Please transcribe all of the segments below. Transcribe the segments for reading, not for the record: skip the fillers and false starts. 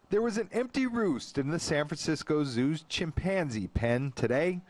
There was an empty roost in the San Francisco Zoo's chimpanzee pen today,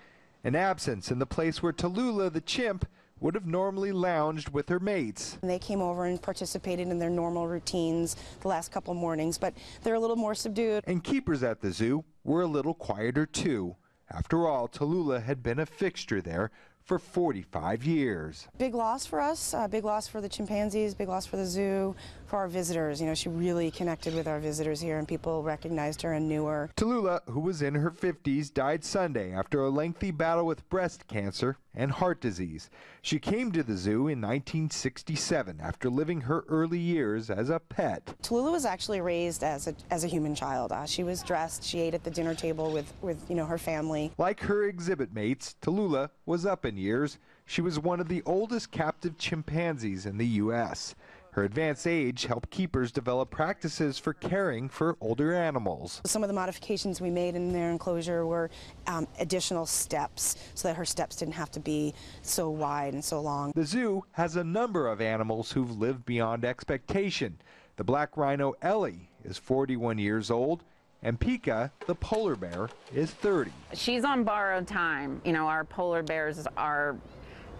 an absence in the place where Taillulah the chimp would have normally lounged with her mates. They came over and participated in their normal routines the last couple mornings, but they're a little more subdued. And keepers at the zoo were a little quieter too. After all, Taillulah had been a fixture there for 45 years. Big loss for us, big loss for the chimpanzees, big loss for the zoo, for our visitors. You know, she really connected with our visitors here and people recognized her and knew her. Taillulah, who was in her 50s, died Sunday after a lengthy battle with breast cancer and heart disease. She came to the zoo in 1967 after living her early years as a pet. Taillulah was actually raised as a human child. She was dressed, she ate at the dinner table with her family. Like her exhibit mates, Taillulah was up in years. She was one of the oldest captive chimpanzees in the U.S. Her advanced age helped keepers develop practices for caring for older animals. Some of the modifications we made in their enclosure were additional steps so that her steps didn't have to be so wide and so long. The zoo has a number of animals who've lived beyond expectation. The black rhino Ellie is 41 years old, and Pika, the polar bear, is 30. She's on borrowed time. You know, our polar bears are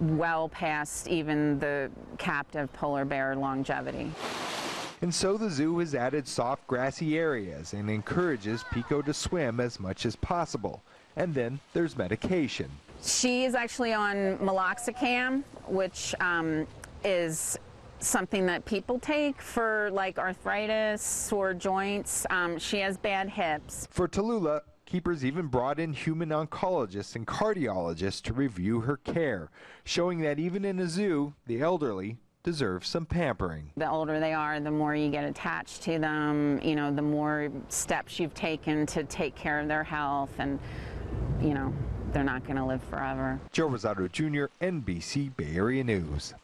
well past even the captive polar bear longevity. And so the zoo has added soft grassy areas and encourages Pico to swim as much as possible. And then there's medication. She is actually on meloxicam, which is something that people take for like arthritis, sore joints. She has bad hips. For Taillulah, keepers even brought in human oncologists and cardiologists to review her care, showing that even in a zoo, the elderly deserve some pampering. The older they are, the more you get attached to them, you know, the more steps you've taken to take care of their health, and, you know, they're not going to live forever. Joe Rosado Jr., NBC Bay Area News.